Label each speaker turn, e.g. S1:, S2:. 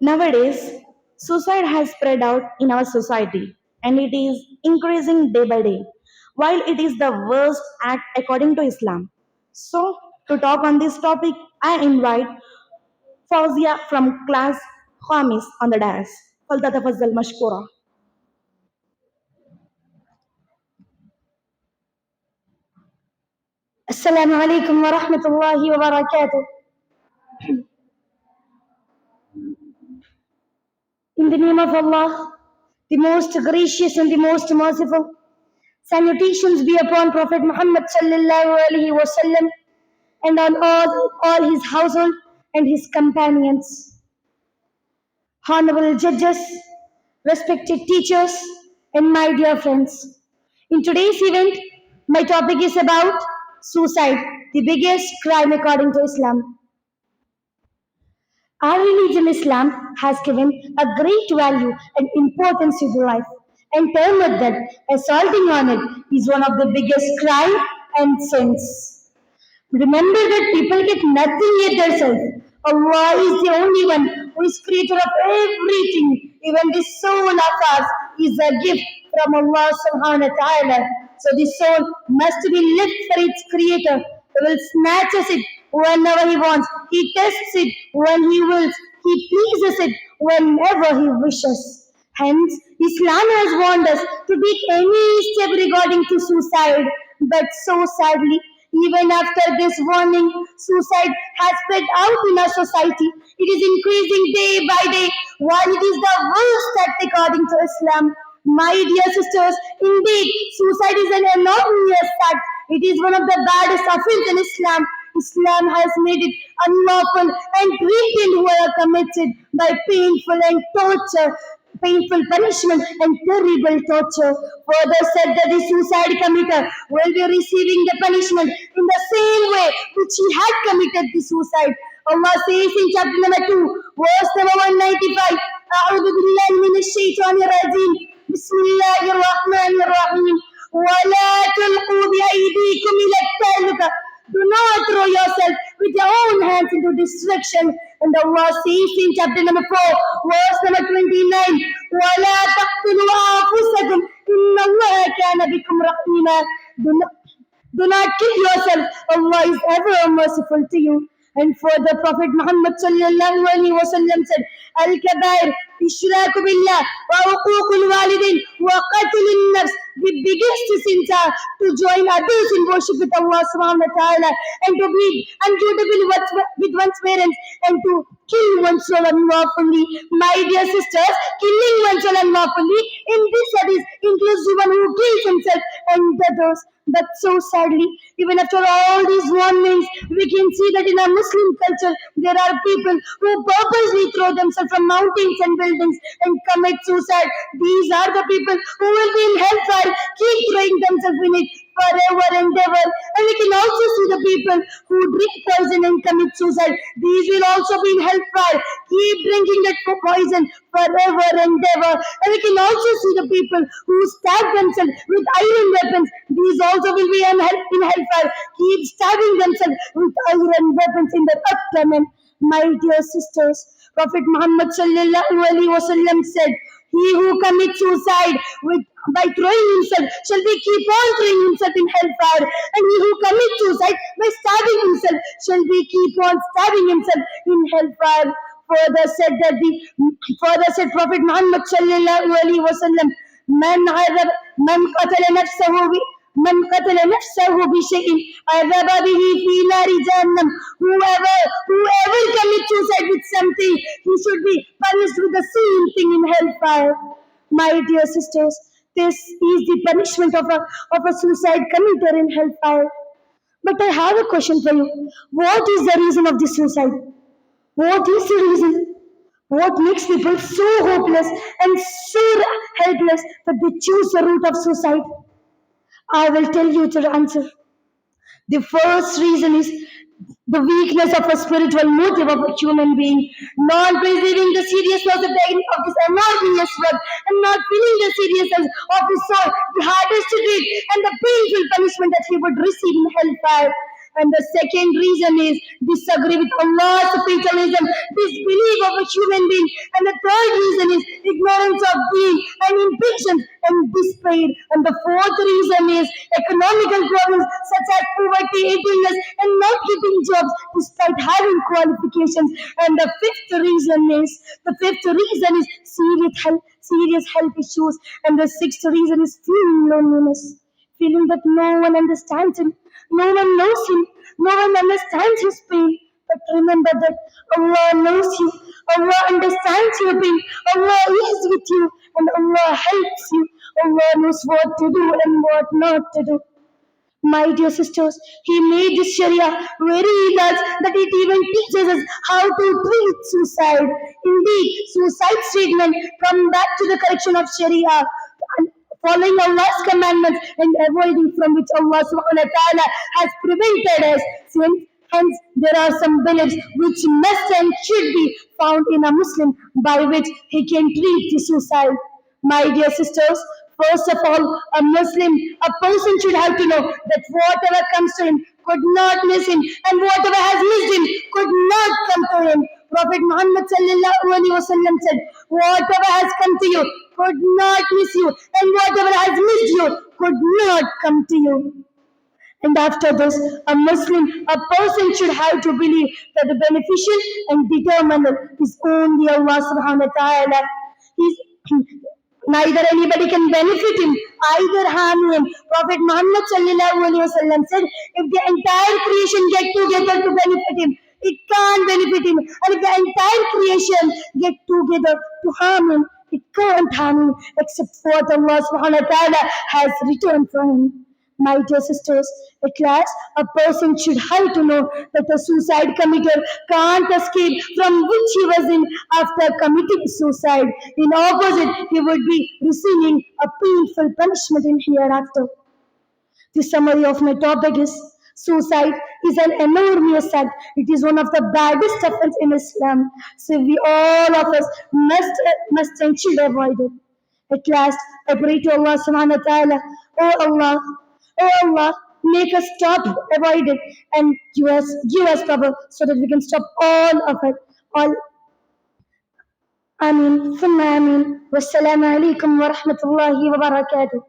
S1: Nowadays, suicide has spread out in our society and it is increasing day by day, while it is the worst act according to Islam. So, to talk on this topic, I invite Fouziya from class Khamis on the dais. فلتتفضل مشكورة. Assalamu alaikum wa rahmatullahi wa barakatuh. In the name of Allah, the most gracious and the most merciful, salutations be upon Prophet Muhammad sallallahu alaihi wasallam and on all his household and his companions. Honorable judges, respected teachers, and my dear friends. In today's event, my topic is about suicide, the biggest crime according to Islam. Our religion, Islam, has given a great value and importance to the life and termed that assaulting on it is one of the biggest crime and sins. Remember that people get nothing yet themselves. Allah is the only one who is creator of everything. Even the soul of us is a gift from Allah subhanahu wa ta'ala. So the soul must be left for its creator. He will snatches it whenever he wants. He tests it when he wills. He pleases it whenever he wishes. Hence, Islam has warned us to take any step regarding to suicide. But so sadly, even after this warning, suicide has spread out in our society. It is increasing day by day, while it is the worst act according to Islam. My dear sisters, indeed, suicide is an enormous act. It is one of the baddest offenses in Islam. Islam has made it unlawful and treated whoever commits it by painful punishment and terrible torture. Further said that the suicide committer will be receiving the punishment in the same way which he had committed the suicide. Allah says in chapter number 2, verse number 195, أعوذ بالله من الشيطان الرجيم بسم الله الرحمن الرحيم ولا تلقوا بأيديكم إلى التهلكة. Do not throw yourself with your own hands into destruction. And Allah says in chapter number 4, verse number 29, وَلَا تَقْتُلُوا أَنفُسَكُمْ إِنَّ اللَّهَ كَانَ بِكُمْ رَحِيمًا. Do not kill yourself. Allah is ever merciful to you. And further, Prophet Muhammad sallallahu alaihi wasallam said, Al-Kabair, Ishraku billah, wa uququl walidin, wa qatlun nafs. The biggest sins are to join others in worship with Allah subhanahu wa ta'ala and to be undutiful with one's parents and to kill one's soul unlawfully. My dear sisters, killing one's soul unlawfully in this hadith includes the one who kills himself and others. But so sadly, even after all these warnings, we can see that in our Muslim culture, there are people who purposely throw themselves from mountains and buildings and commit suicide. These are the people who will be in hellfire, keep throwing themselves in it forever and ever. And we can also see the people who drink poison and commit suicide. These will also be in hellfire, keep drinking that poison forever and ever. And we can also see the people who stab themselves with iron weapons. These also will be in hellfire, keep stabbing themselves with iron weapons in their abdomen. My dear sisters, Prophet Muhammad sallallahu alaihi wasallam said, "He who commits suicide by throwing himself shall be keep on throwing himself in hellfire, and he who commits suicide by stabbing himself shall be keep on stabbing himself in hellfire." Further said Prophet Muhammad sallallahu alaihi wasallam, "Man qatala nafsahu من قتل نفسه بشيء عذب به في نار جهنم." Whoever commits suicide with something, he should be punished with the same thing in hellfire. My dear sisters, this is the punishment of a suicide committer in hellfire. But I have a question for you. What is the reason of this suicide? What is the reason? What makes people so hopeless and so helpless that they choose the route of suicide? I will tell you the answer. The first reason is the weakness of a spiritual motive of a human being, not perceiving the seriousness of this enormous work and not feeling the seriousness of his soul, the hardest to treat, and the painful punishment that he would receive in hellfire. And the second reason is disagree with Allah's fatalism, disbelief of a human being. And the third reason is ignorance of being and impatience and despair. And the fourth reason is economical problems such as poverty, illness, and not getting jobs despite having qualifications. And the fifth reason is serious health issues. And the sixth reason is feeling loneliness, feeling that no one understands him, no one knows him, no one understands his pain. But remember that Allah knows you, Allah understands your pain, Allah is with you, and Allah helps you. Allah knows what to do and what not to do. My dear sisters, He made this Sharia very large that it even teaches us how to treat suicide. Indeed, suicide statement come back to the correction of Sharia and following Allah's commandments and avoiding from which Allah subhanahu wa ta'ala has prevented us. Hence, there are some beliefs which must and should be found in a Muslim by which he can treat the suicide. My dear sisters, first of all, a Muslim, a person should have to know that whatever comes to him could not miss him, and whatever has missed him could not come to him. Prophet Muhammad sallallahu alaihi wasallam said, "Whatever has come to you could not miss you, and whatever has missed you could not come to you." And after this, a Muslim, a person should have to believe that the beneficial and determinant is only Allah subhanahu wa ta'ala. He's Neither anybody can benefit him, either harm him. Prophet Muhammad sallallahu alaihi wasallam said, if the entire creation get together to benefit him, it can't benefit him. And if the entire creation get together to harm him, it can't harm him except what Allah subhanahu wa ta'ala has written for him. My dear sisters, at last, a person should have to know that a suicide committer can't escape from which he was in after committing suicide. In opposite, he would be receiving a painful punishment in hereafter. The summary of my topic is suicide is an enormous act. It is one of the baddest offenses in Islam. So we all of us must and should avoid it. At last, I pray to Allah subhanahu wa ta'ala, oh Allah, make us stop, avoid it, and give us power so that we can stop all of it. All Ameen. Thumma Ameen. Wassalamu alaikum wa rahmatullahi wa barakatuh.